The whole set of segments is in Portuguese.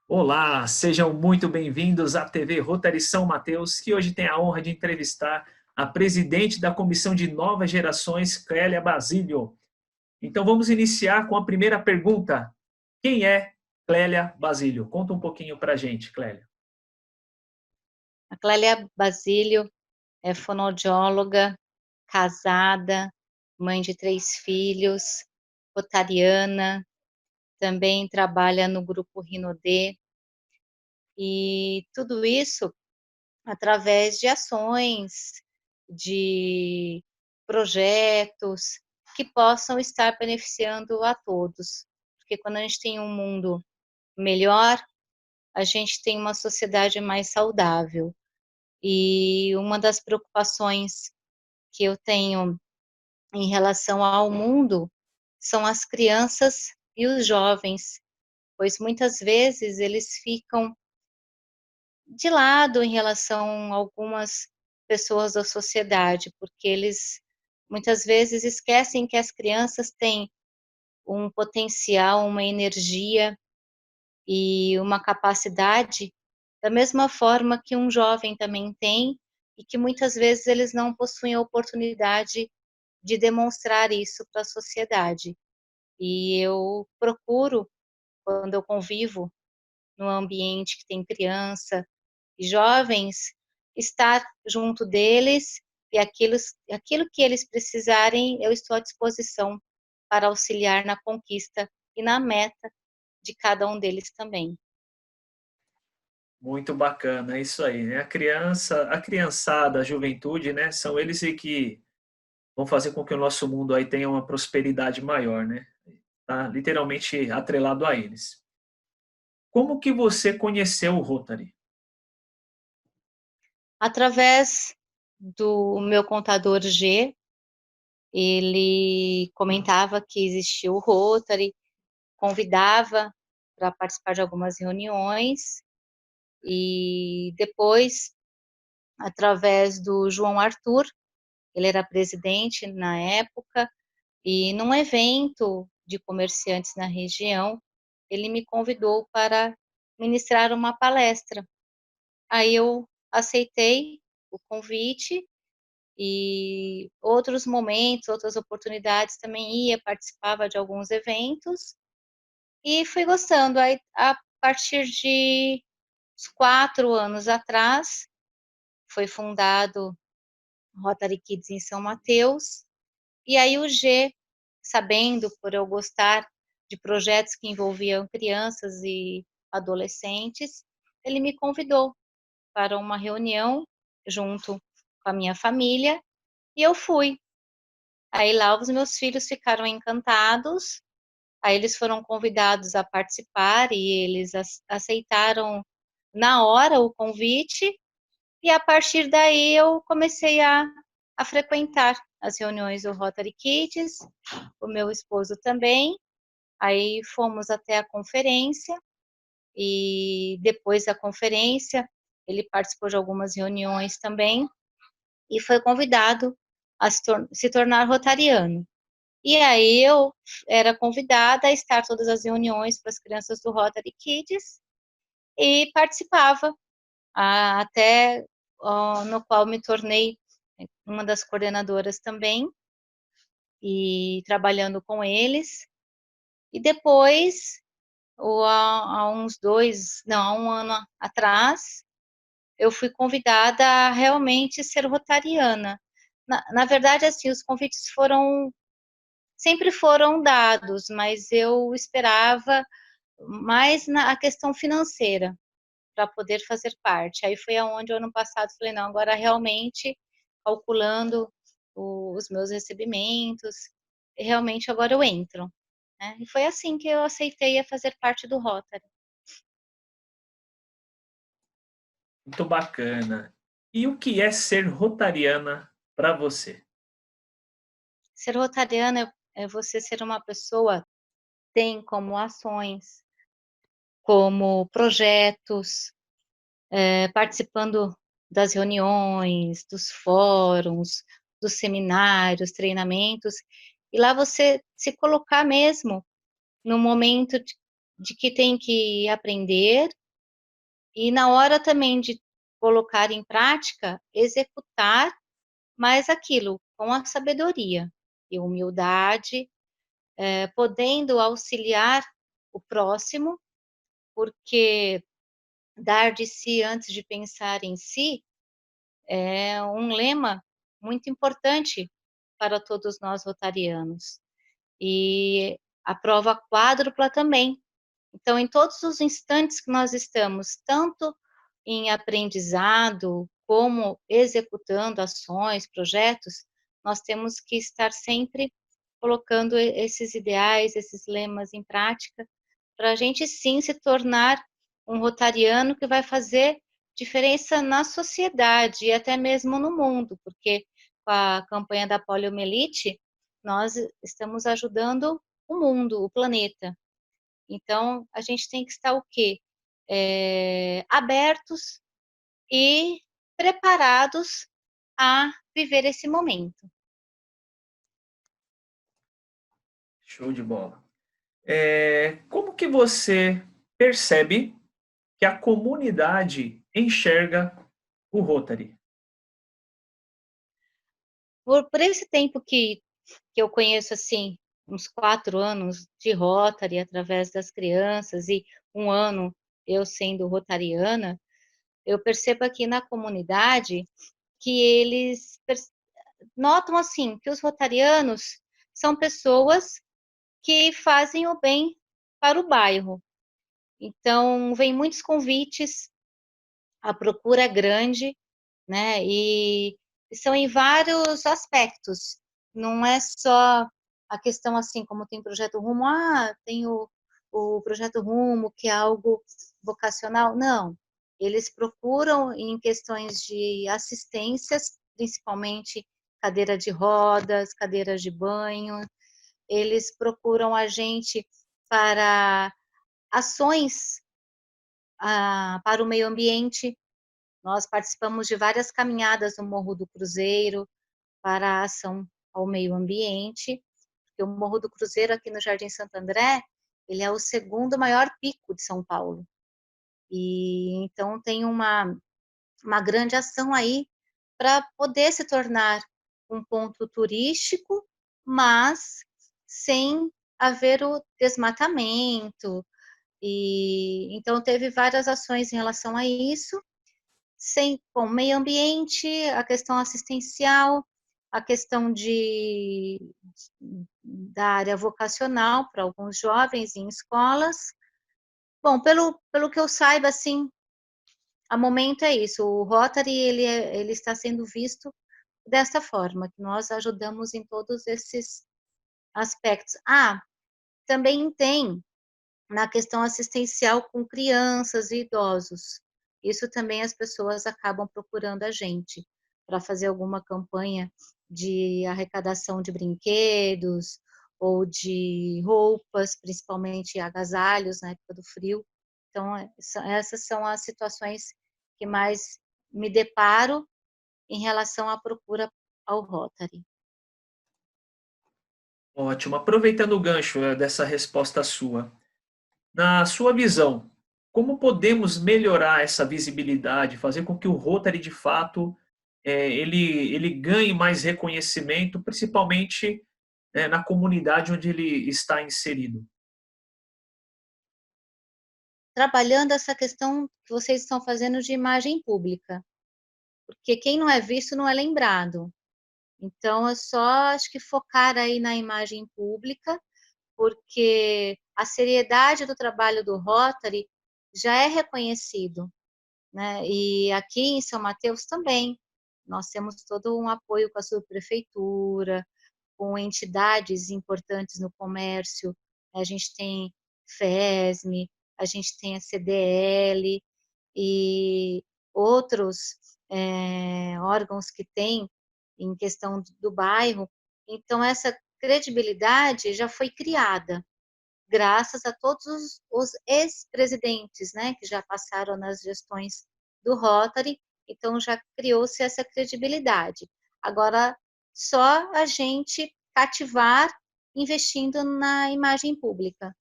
Olá, sejam muito bem-vindos à TV Rotary São Mateus, que hoje tem a honra de entrevistar a presidente da Comissão de Novas Gerações, Clélia Basílio. Então vamos iniciar com a primeira pergunta. Quem é Clélia Basílio? Conta um pouquinho para a gente, Clélia. A Clélia Basílio é fonoaudióloga, casada, mãe de 3 filhos, rotariana, também trabalha no grupo Rinodê, e tudo isso através de ações, de projetos que possam estar beneficiando a todos. Porque quando a gente tem um mundo melhor, a gente tem uma sociedade mais saudável. E uma das preocupações que eu tenho em relação ao mundo são as crianças e os jovens, pois muitas vezes eles ficam de lado em relação a algumas pessoas da sociedade, porque eles muitas vezes esquecem que as crianças têm um potencial, uma energia e uma capacidade da mesma forma que um jovem também tem, e que muitas vezes eles não possuem a oportunidade de demonstrar isso para a sociedade. E eu procuro, quando eu convivo num ambiente que tem criança e jovens, estar junto deles, e aquilo que eles precisarem, eu estou à disposição para auxiliar na conquista e na meta de cada um deles também. Muito bacana, é isso aí, né? A criançada, a juventude, né? São eles que vão fazer com que o nosso mundo aí tenha uma prosperidade maior, né? Tá literalmente atrelado a eles. Como que você conheceu o Rotary? Através do meu contador G, ele comentava que existia o Rotary, convidava para participar de algumas reuniões, e depois, através do João Arthur, ele era presidente na época, e num evento de comerciantes na região, ele me convidou para ministrar uma palestra. Aí eu aceitei o convite, e outros momentos, outras oportunidades também ia, participava de alguns eventos, e fui gostando. Aí, a partir de uns 4 anos atrás, foi fundado Rotary Kids em São Mateus, e aí o G, sabendo por eu gostar de projetos que envolviam crianças e adolescentes, ele me convidou para uma reunião junto com a minha família, e eu fui. Aí lá os meus filhos ficaram encantados, aí eles foram convidados a participar e eles aceitaram na hora o convite, e a partir daí eu comecei a frequentar as reuniões do Rotary Kids, o meu esposo também. Aí fomos até a conferência, e depois da conferência ele participou de algumas reuniões também, e foi convidado a se tornar rotariano. E aí eu era convidada a estar todas as reuniões para as crianças do Rotary Kids, e participava, até no qual me tornei uma das coordenadoras também, e trabalhando com eles. E depois, há uns 2, não, há 1 ano atrás, eu fui convidada a realmente ser rotariana. Na verdade, assim, os convites sempre foram dados, mas eu esperava mais na questão financeira para poder fazer parte. Aí foi aonde, ano passado, falei, não, agora realmente, calculando os meus recebimentos, realmente agora eu entro, né? E foi assim que eu aceitei a fazer parte do Rotary. Muito bacana. E o que é ser rotariana para você? Ser rotariana é você ser uma pessoa que tem como ações, como projetos, participando das reuniões, dos fóruns, dos seminários, treinamentos, e lá você se colocar mesmo no momento de que tem que aprender e na hora também de colocar em prática, executar mais aquilo com a sabedoria e humildade, podendo auxiliar o próximo, porque dar de si antes de pensar em si é um lema muito importante para todos nós rotarianos. E a prova quádrupla também. Então, em todos os instantes que nós estamos, tanto em aprendizado, como executando ações, projetos, nós temos que estar sempre colocando esses ideais, esses lemas em prática, para a gente sim se tornar um rotariano que vai fazer diferença na sociedade e até mesmo no mundo, porque com a campanha da poliomielite, nós estamos ajudando o mundo, o planeta. Então, a gente tem que estar o quê? Abertos e preparados a viver esse momento. Show de bola. Como que você percebe que a comunidade enxerga o Rotary? Por esse tempo que eu conheço, assim, uns 4 anos de Rotary através das crianças e 1 ano eu sendo rotariana, eu percebo aqui na comunidade que eles notam, assim, que os rotarianos são pessoas que fazem o bem para o bairro. Então, vem muitos convites, a procura é grande, né? E são em vários aspectos. Não é só a questão assim, como tem projeto Rumo, tem o projeto Rumo, que é algo vocacional. Não. Eles procuram em questões de assistências, principalmente cadeira de rodas, cadeiras de banho. Eles procuram a gente para ações para o meio ambiente. Nós participamos de várias caminhadas no Morro do Cruzeiro para a ação ao meio ambiente, porque o Morro do Cruzeiro aqui no Jardim Santo André, ele é o segundo maior pico de São Paulo. E então tem uma grande ação aí para poder se tornar um ponto turístico, mas sem haver o desmatamento. E então teve várias ações em relação a isso, sem, bom, meio ambiente, a questão assistencial, a questão da área vocacional para alguns jovens em escolas. Bom, pelo que eu saiba, assim, a momento é isso. O Rotary ele está sendo visto dessa forma, que nós ajudamos em todos esses aspectos. Também tem na questão assistencial com crianças e idosos. Isso também as pessoas acabam procurando a gente para fazer alguma campanha de arrecadação de brinquedos ou de roupas, principalmente agasalhos na época do frio. Então, essas são as situações que mais me deparo em relação à procura ao Rotary. Ótimo. Aproveitando o gancho, dessa resposta sua, na sua visão, como podemos melhorar essa visibilidade, fazer com que o Rotary, de fato, ele ganhe mais reconhecimento, principalmente, na comunidade onde ele está inserido? Trabalhando essa questão que vocês estão fazendo de imagem pública, porque quem não é visto não é lembrado. Então, é só, acho que focar aí na imagem pública, porque a seriedade do trabalho do Rotary já é reconhecido, né? E aqui em São Mateus também, nós temos todo um apoio com a subprefeitura, com entidades importantes no comércio, a gente tem FESM, a gente tem a CDL e outros órgãos que tem em questão do bairro. Então, essa credibilidade já foi criada, graças a todos os ex-presidentes, né, que já passaram nas gestões do Rotary, então já criou-se essa credibilidade. Agora, só a gente cativar investindo na imagem pública.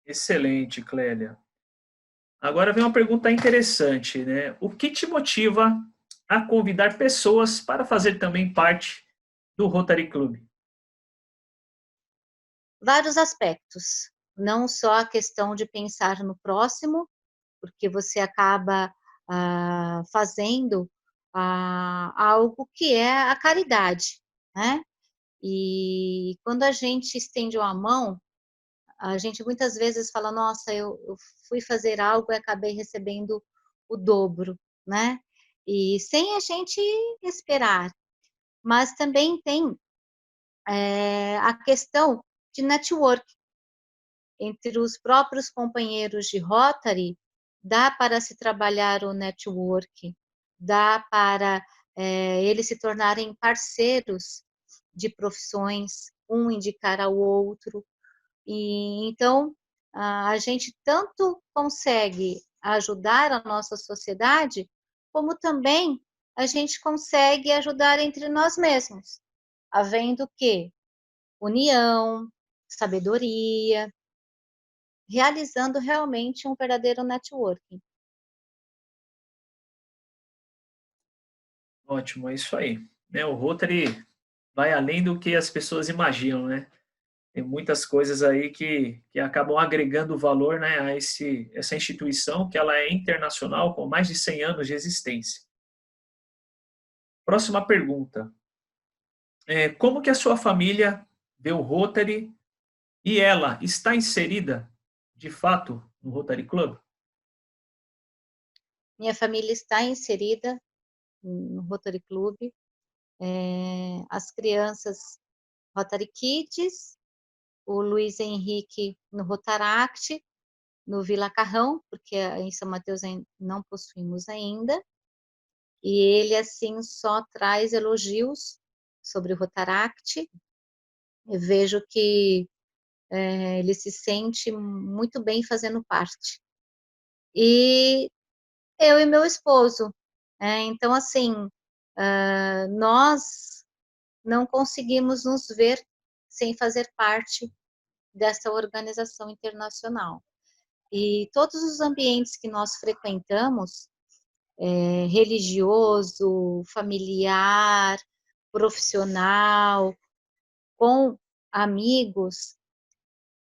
Excelente, Clélia. Agora vem uma pergunta interessante, né? O que te motiva a convidar pessoas para fazer também parte do Rotary Club? Vários aspectos, não só a questão de pensar no próximo, porque você acaba fazendo algo que é a caridade, né? E quando a gente estende uma mão, a gente muitas vezes fala, nossa, eu fui fazer algo e acabei recebendo o dobro, né? E sem a gente esperar. Mas também tem a questão de network entre os próprios companheiros de Rotary, dá para se trabalhar o network, dá para eles se tornarem parceiros de profissões, um indicar ao outro. E então a gente tanto consegue ajudar a nossa sociedade, como também a gente consegue ajudar entre nós mesmos, havendo que união, sabedoria, realizando realmente um verdadeiro networking. Ótimo, é isso aí. Né, o Rotary vai além do que as pessoas imaginam, né? Tem muitas coisas aí que acabam agregando valor, né, a essa instituição, que ela é internacional, com mais de 100 anos de existência. Próxima pergunta. Como que a sua família vê o Rotary e ela está inserida, de fato, no Rotary Club? Minha família está inserida no Rotary Club, as crianças Rotary Kids, o Luiz Henrique no Rotaract, no Vila Carrão, porque em São Mateus não possuímos ainda, e ele, assim, só traz elogios sobre o Rotaract. Eu vejo que ele se sente muito bem fazendo parte. E eu e meu esposo. Então, assim, nós não conseguimos nos ver sem fazer parte dessa organização internacional. E todos os ambientes que nós frequentamos, religioso, familiar, profissional, com amigos,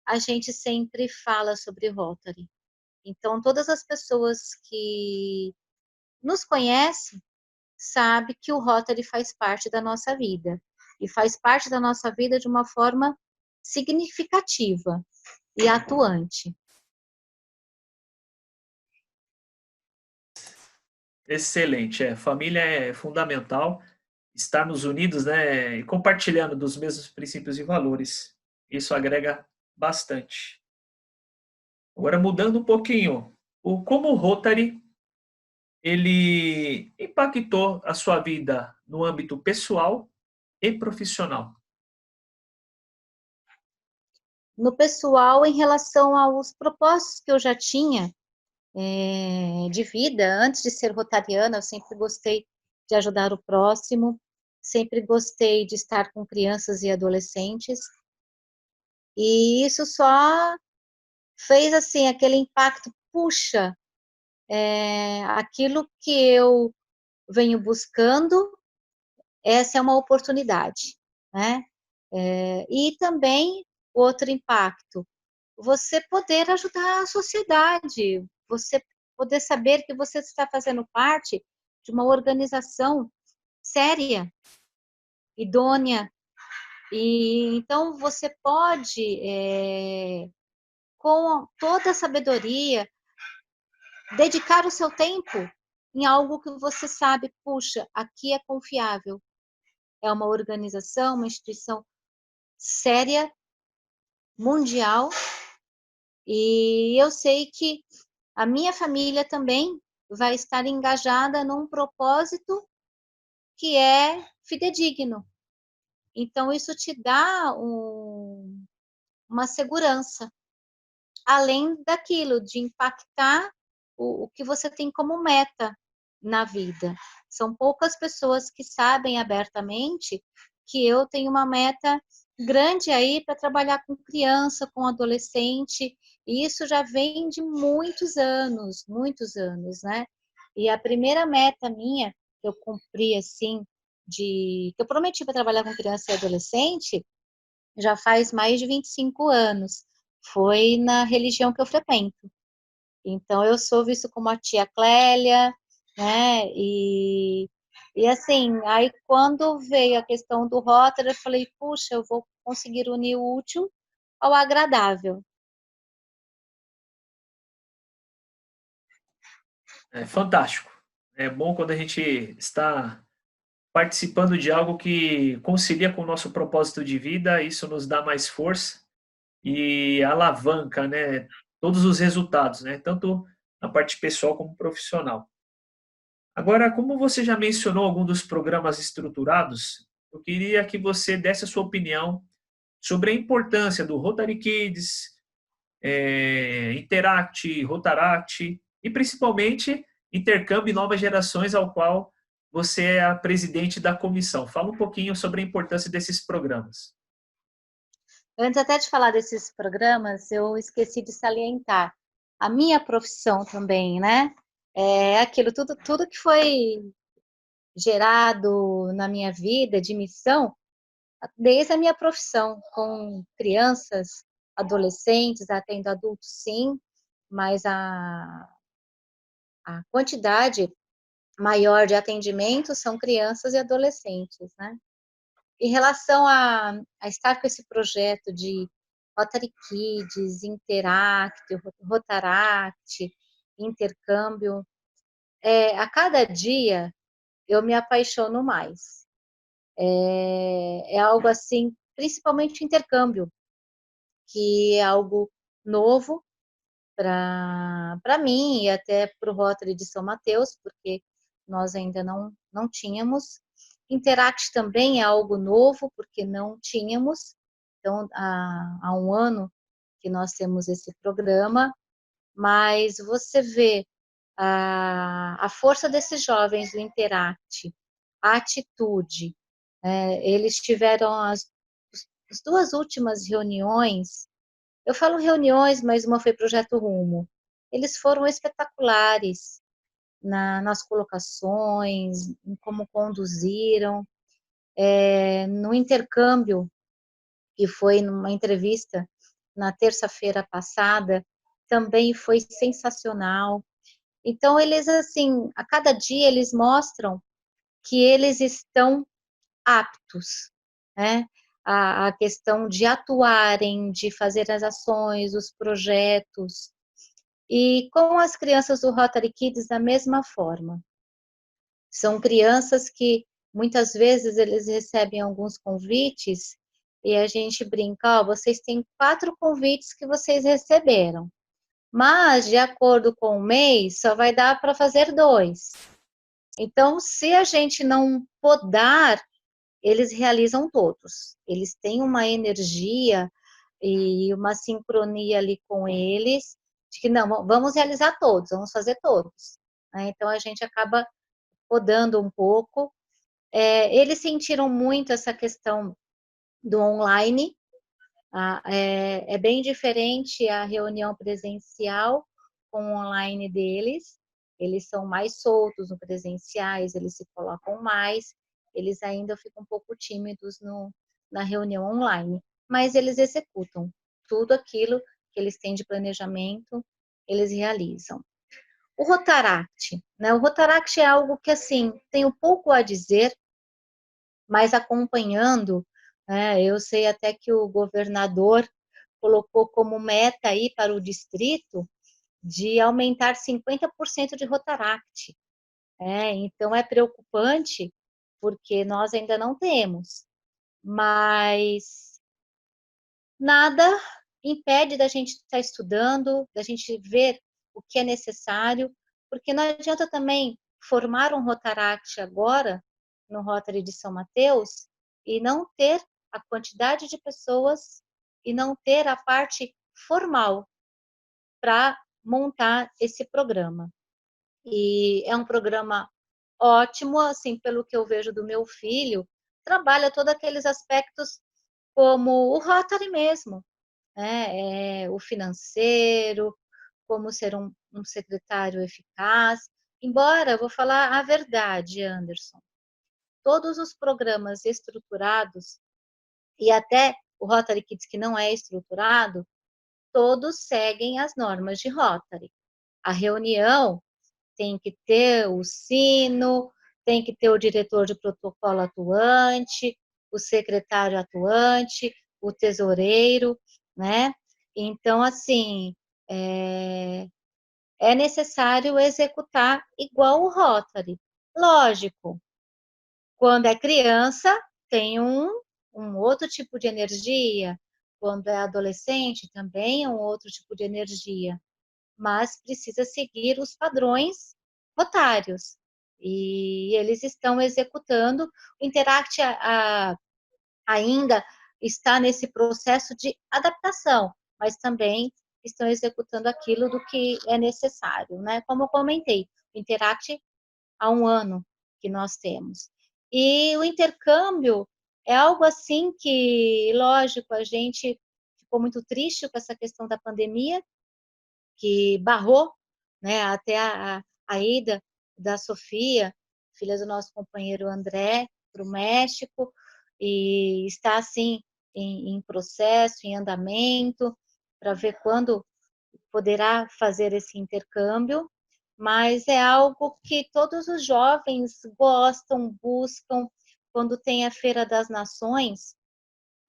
a gente sempre fala sobre Rotary. Então, todas as pessoas que nos conhecem sabe que o Rotary faz parte da nossa vida. E faz parte da nossa vida de uma forma significativa e atuante. Excelente, família é fundamental, estarmos unidos, né, e compartilhando dos mesmos princípios e valores. Isso agrega bastante. Agora, mudando um pouquinho, como o Rotary ele impactou a sua vida no âmbito pessoal e profissional? No pessoal, em relação aos propósitos que eu já tinha de vida, antes de ser rotariana, eu sempre gostei de ajudar o próximo, sempre gostei de estar com crianças e adolescentes, e isso só fez, assim, aquele impacto, puxa, aquilo que eu venho buscando, essa é uma oportunidade, né? E também, outro impacto, você poder ajudar a sociedade, você poder saber que você está fazendo parte de uma organização séria, idônea, e então você pode, com toda a sabedoria, dedicar o seu tempo em algo que você sabe, puxa, aqui é confiável, é uma organização, uma instituição séria, mundial, e eu sei que a minha família também vai estar engajada num propósito que é fidedigno. Então, isso te dá uma segurança, além daquilo, de impactar o que você tem como meta na vida. São poucas pessoas que sabem abertamente que eu tenho uma meta grande aí para trabalhar com criança, com adolescente, E isso já vem de muitos anos, né? E a primeira meta minha, que eu cumpri, assim, que eu prometi para trabalhar com criança e adolescente, já faz mais de 25 anos. Foi na religião que eu frequento. Então, eu sou visto como a tia Clélia, né? E assim, aí quando veio a questão do Rotary, eu falei, puxa, eu vou conseguir unir o útil ao agradável. É fantástico. É bom quando a gente está participando de algo que concilia com o nosso propósito de vida, isso nos dá mais força e alavanca, né, todos os resultados, né, tanto na parte pessoal como profissional. Agora, como você já mencionou algum dos programas estruturados, eu queria que você desse a sua opinião sobre a importância do Rotary Kids, Interact, Rotaract e principalmente Intercâmbio e Novas Gerações, ao qual você é a presidente da comissão. Fala um pouquinho sobre a importância desses programas. Antes até de falar desses programas, eu esqueci de salientar a minha profissão também, né? É aquilo, tudo que foi gerado na minha vida de missão, desde a minha profissão, com crianças, adolescentes, atendo adultos, sim, mas a quantidade maior de atendimentos são crianças e adolescentes, né? Em relação a estar com esse projeto de Rotary Kids, Interact, Rotaract, intercâmbio, a cada dia eu me apaixono mais. É algo assim, principalmente o intercâmbio, que é algo novo para mim e até para o Rotary de São Mateus, porque nós ainda não tínhamos. Interact também é algo novo, porque não tínhamos. Então, há um ano que nós temos esse programa, mas você vê a força desses jovens do Interact, a atitude. Eles tiveram as duas últimas reuniões, eu falo reuniões, mas uma foi Projeto Rumo. Eles foram espetaculares nas colocações, em como conduziram. No intercâmbio, que foi numa entrevista na terça-feira passada, também foi sensacional. Então, eles, assim, a cada dia eles mostram que eles estão aptos, né? A questão de atuarem, de fazer as ações, os projetos. E com as crianças do Rotary Kids, da mesma forma. São crianças que, muitas vezes, eles recebem alguns convites e a gente brinca, vocês têm 4 convites que vocês receberam. Mas, de acordo com o mês, só vai dar para fazer 2. Então, se a gente não podar, eles realizam todos. Eles têm uma energia e uma sincronia ali com eles, de que não, vamos realizar todos, vamos fazer todos. Então, a gente acaba podando um pouco. Eles sentiram muito essa questão do online. É bem diferente a reunião presencial com o online deles. Eles são mais soltos no presenciais, eles se colocam mais, eles ainda ficam um pouco tímidos na reunião online, mas eles executam tudo aquilo que eles têm de planejamento, eles realizam. O Rotaract, né? O Rotaract é algo que, assim, tenho pouco a dizer, mas acompanhando, né, eu sei até que o governador colocou como meta aí para o distrito de aumentar 50% de Rotaract. Então, é preocupante, porque nós ainda não temos, mas nada impede da gente estar estudando, da gente ver o que é necessário, porque não adianta também formar um Rotaract agora, no Rotary de São Mateus, e não ter a quantidade de pessoas e não ter a parte formal para montar esse programa. E é um programa ótimo, assim, pelo que eu vejo do meu filho, trabalha todos aqueles aspectos como o Rotary mesmo. né, o financeiro, como ser um secretário eficaz. Embora, eu vou falar a verdade, Anderson, todos os programas estruturados, e até o Rotary Kids que não é estruturado, todos seguem as normas de Rotary. A reunião tem que ter o sino, tem que ter o diretor de protocolo atuante, o secretário atuante, o tesoureiro, né? Então, assim, é necessário executar igual o Rotary. Lógico, quando é criança, tem um outro tipo de energia, quando é adolescente, também é um outro tipo de energia, mas precisa seguir os padrões rotários. E eles estão executando. O Interact ainda está nesse processo de adaptação, mas também estão executando aquilo do que é necessário, né? Como eu comentei, o Interact há um ano que nós temos. E o intercâmbio é algo assim que, lógico, a gente ficou muito triste com essa questão da pandemia, que barrou, né, até a ida da Sofia, filha do nosso companheiro André, para o México, e está, assim, em processo, em andamento, para ver quando poderá fazer esse intercâmbio, mas é algo que todos os jovens gostam, buscam. Quando tem a Feira das Nações,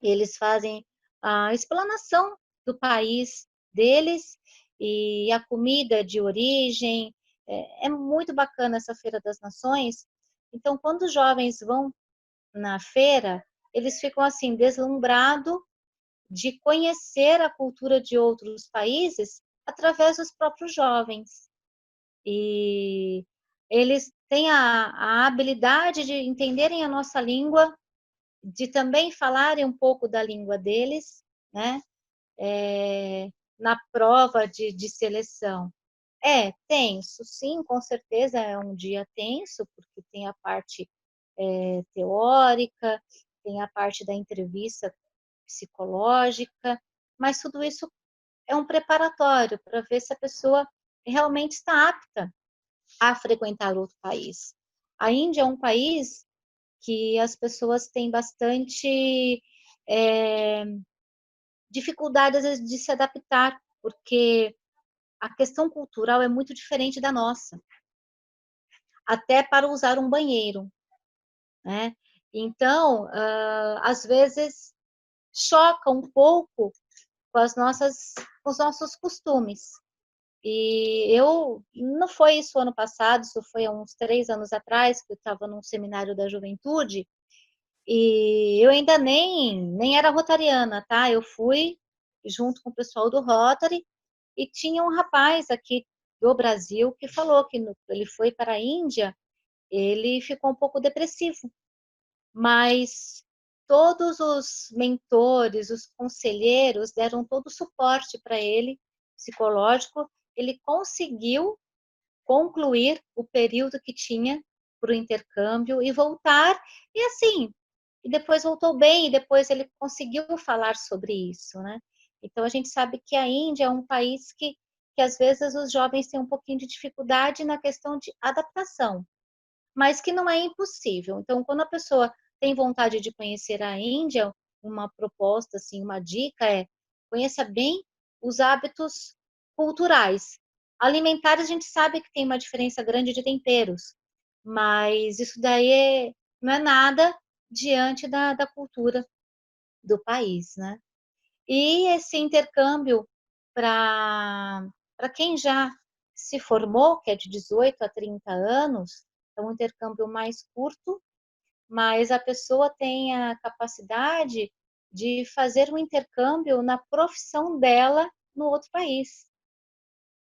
eles fazem a explanação do país deles e a comida de origem. É muito bacana essa Feira das Nações. Então, quando os jovens vão na feira, eles ficam assim deslumbrados de conhecer a cultura de outros países através dos próprios jovens. E eles têm a habilidade de entenderem a nossa língua, de também falarem um pouco da língua deles, né? Na prova de seleção. É tenso, sim, com certeza é um dia tenso, porque tem a parte teórica, tem a parte da entrevista psicológica, mas tudo isso é um preparatório para ver se a pessoa realmente está apta a frequentar outro país. A Índia é um país que as pessoas têm bastante é, dificuldade, às vezes, de se adaptar, porque a questão cultural é muito diferente da nossa, até para usar um banheiro, né? Então, às vezes, choca um pouco com os nossos costumes. E eu, não foi isso ano passado, isso foi há uns 3 anos atrás, que eu estava num seminário da juventude, e eu ainda nem era rotariana, tá? Eu fui junto com o pessoal do Rotary, e tinha um rapaz aqui do Brasil que falou que ele foi para a Índia, ele ficou um pouco depressivo, mas todos os mentores, os conselheiros deram todo o suporte para ele, psicológico, ele conseguiu concluir o período que tinha para o intercâmbio e voltar, e assim, e depois voltou bem, e depois ele conseguiu falar sobre isso, né? Então a gente sabe que a Índia é um país que às vezes os jovens têm um pouquinho de dificuldade na questão de adaptação, mas que não é impossível. Então, quando a pessoa tem vontade de conhecer a Índia, uma proposta, assim, uma dica é conheça bem os hábitos culturais. Alimentares, a gente sabe que tem uma diferença grande de temperos, mas isso daí não é nada diante da cultura do país, né? E esse intercâmbio para quem já se formou, que é de 18 a 30 anos, é um intercâmbio mais curto, mas a pessoa tem a capacidade de fazer um intercâmbio na profissão dela no outro país.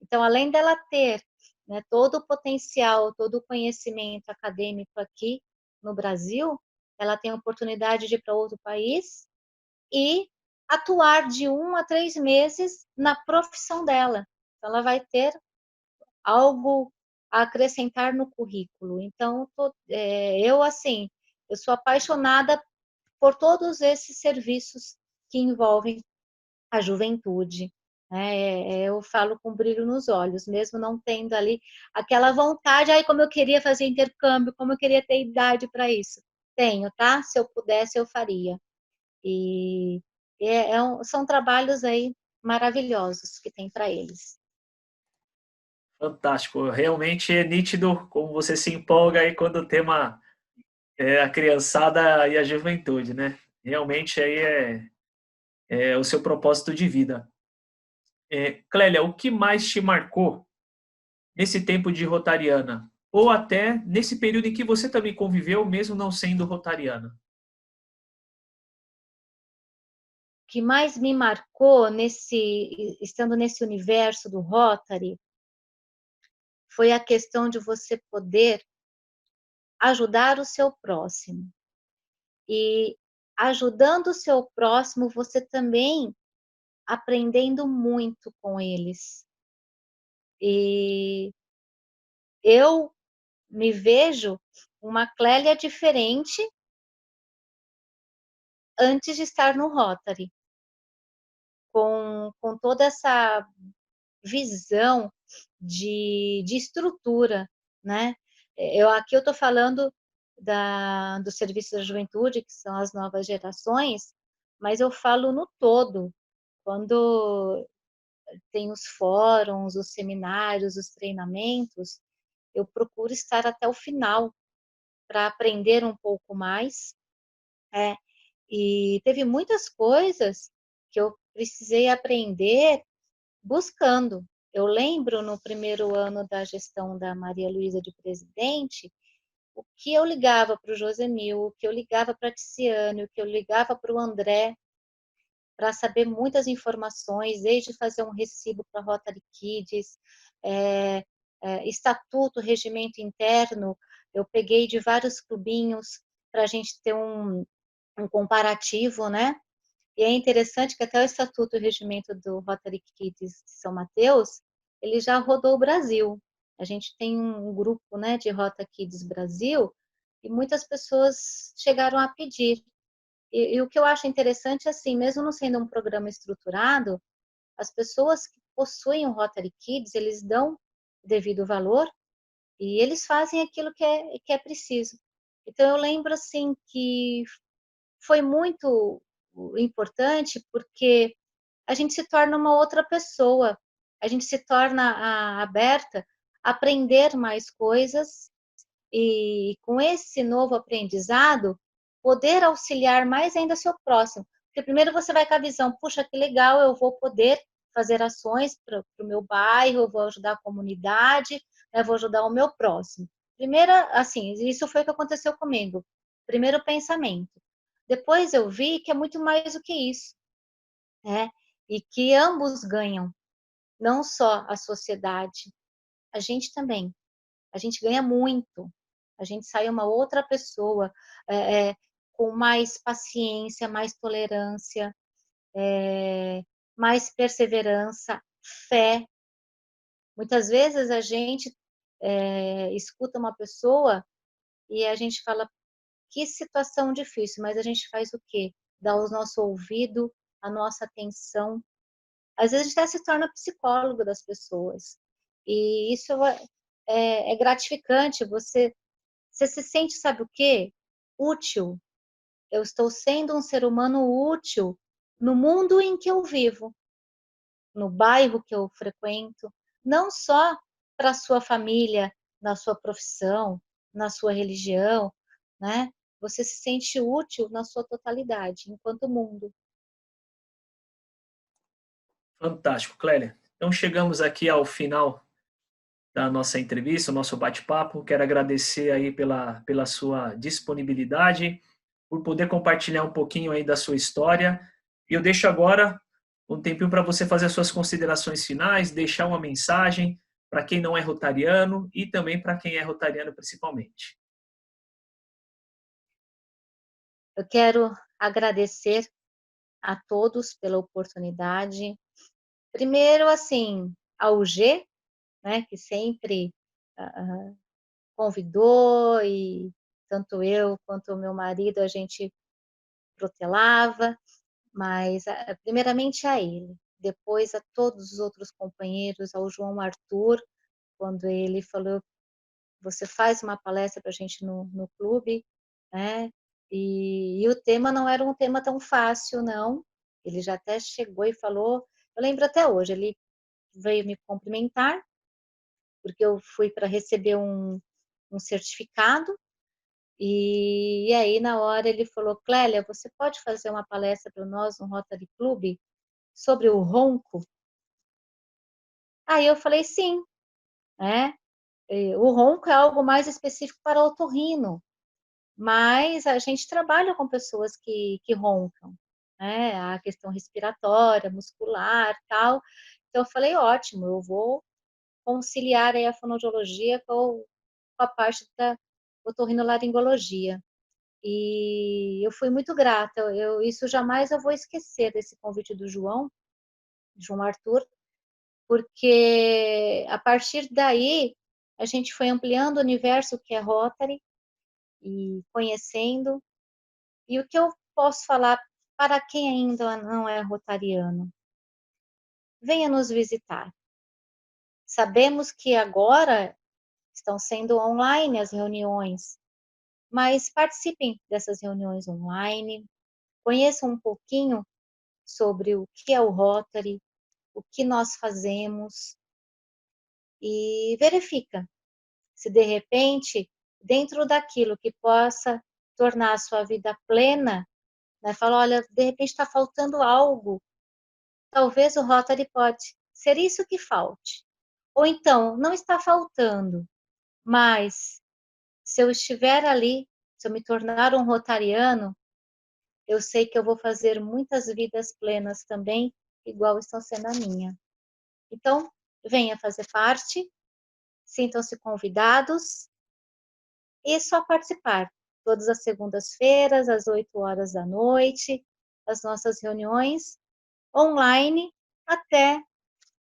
Então, além dela ter, né, todo o potencial, todo o conhecimento acadêmico aqui no Brasil, ela tem a oportunidade de ir para outro país e atuar de 1 a 3 meses na profissão dela. Então, ela vai ter algo a acrescentar no currículo. Então, eu, assim, eu sou apaixonada por todos esses serviços que envolvem a juventude. Né? Eu falo com brilho nos olhos, mesmo não tendo ali aquela vontade, aí como eu queria fazer intercâmbio, como eu queria ter idade para isso. Tenho, tá? Se eu pudesse, eu faria. E são trabalhos aí maravilhosos que tem para eles. Fantástico, realmente é nítido como você se empolga aí quando o tema é a criançada e a juventude, né? Realmente aí é o seu propósito de vida. Clélia, o que mais te marcou nesse tempo de rotariana? Ou até nesse período em que você também conviveu, mesmo não sendo rotariana? O que mais me marcou estando nesse universo do Rotary foi a questão de você poder ajudar o seu próximo. E ajudando o seu próximo, você também aprendendo muito com eles. E eu me vejo uma Clélia diferente antes de estar no Rotary, com toda essa visão de estrutura, né? Aqui eu estou falando do Serviço da Juventude, que são as novas gerações, mas eu falo no todo, quando tem os fóruns, os seminários, os treinamentos, eu procuro estar até o final para aprender um pouco mais. É, e teve muitas coisas que eu precisei aprender buscando. Eu lembro no primeiro ano da gestão da Maria Luísa de presidente, o que eu ligava para o Josemil, o que eu ligava para a Ticiane, o que eu ligava para o André, para saber muitas informações, desde fazer um recibo para a Rotary Kids, estatuto, regimento interno, eu peguei de vários clubinhos para a gente ter um comparativo, né? E é interessante que até o estatuto e o regimento do Rotary Kids de São Mateus, ele já rodou o Brasil. A gente tem um grupo, né, de Rota Kids Brasil, e muitas pessoas chegaram a pedir. E o que eu acho interessante é assim, mesmo não sendo um programa estruturado, as pessoas que possuem o Rotary Kids, eles dão devido valor e eles fazem aquilo que é preciso. Então eu lembro assim que foi muito importante porque a gente se torna uma outra pessoa, a gente se torna aberta a aprender mais coisas e com esse novo aprendizado, poder auxiliar mais ainda seu próximo. Porque primeiro você vai com a visão, puxa, que legal, eu vou poder fazer ações para o meu bairro, eu vou ajudar a comunidade, né, vou ajudar o meu próximo. Primeiro, assim, isso foi o que aconteceu comigo. Primeiro pensamento. Depois eu vi que é muito mais do que isso, né? E que ambos ganham, não só a sociedade, a gente também. A gente ganha muito. A gente sai uma outra pessoa com mais paciência, mais tolerância, mais perseverança, fé. Muitas vezes a gente escuta uma pessoa e a gente fala que situação difícil, mas a gente faz o quê? Dá o nosso ouvido, a nossa atenção. Às vezes a gente até se torna psicólogo das pessoas. E isso é gratificante. Você se sente, sabe o quê? Útil. Eu estou sendo um ser humano útil no mundo em que eu vivo, no bairro que eu frequento, não só para a sua família, na sua profissão, na sua religião, né? Você se sente útil na sua totalidade, enquanto mundo. Fantástico, Clélia. Então chegamos aqui ao final da nossa entrevista, o nosso bate-papo. Quero agradecer aí pela sua disponibilidade, por poder compartilhar um pouquinho aí da sua história. E eu deixo agora um tempinho para você fazer as suas considerações finais, deixar uma mensagem para quem não é rotariano e também para quem é rotariano principalmente. Eu quero agradecer a todos pela oportunidade. Primeiro, assim, ao G, né, que sempre convidou e tanto eu quanto o meu marido a gente protelava. Mas, primeiramente a ele, depois a todos os outros companheiros, ao João Arthur, quando ele falou: "Você faz uma palestra para a gente no clube", né, e o tema não era um tema tão fácil não, ele já até chegou e falou, eu lembro até hoje, ele veio me cumprimentar, porque eu fui para receber um certificado, e aí na hora ele falou: "Clélia, você pode fazer uma palestra para nós no Rotary Club sobre o ronco?" Aí eu falei: "Sim", né, o ronco é algo mais específico para otorrino, mas a gente trabalha com pessoas que roncam, né, a questão respiratória, muscular, tal. Então eu falei: "Ótimo, eu vou conciliar aí a fonoaudiologia com a parte da otorrinolaringologia". E eu fui muito grata, isso jamais eu vou esquecer desse convite do João Arthur, porque a partir daí a gente foi ampliando o universo que é Rotary e conhecendo. E o que eu posso falar para quem ainda não é rotariano? Venha nos visitar. Sabemos que agora estão sendo online as reuniões, mas participem dessas reuniões online, conheçam um pouquinho sobre o que é o Rotary, o que nós fazemos e verifica se de repente, dentro daquilo que possa tornar a sua vida plena, né, fala, olha, de repente está faltando algo, talvez o Rotary pode ser isso que falte. Ou então, não está faltando, mas se eu estiver ali, se eu me tornar um rotariano, eu sei que eu vou fazer muitas vidas plenas também, igual estão sendo a minha. Então, venha fazer parte, sintam-se convidados e só participar. Todas as segundas-feiras, às 8 horas da noite, as nossas reuniões online até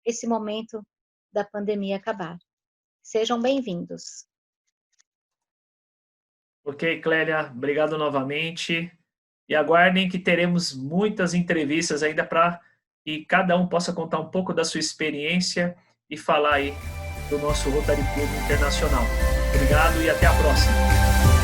esse momento da pandemia acabar. Sejam bem-vindos. Ok, Clélia, obrigado novamente. E aguardem que teremos muitas entrevistas ainda para que cada um possa contar um pouco da sua experiência e falar aí do nosso Rotary Club Internacional. Obrigado e até a próxima.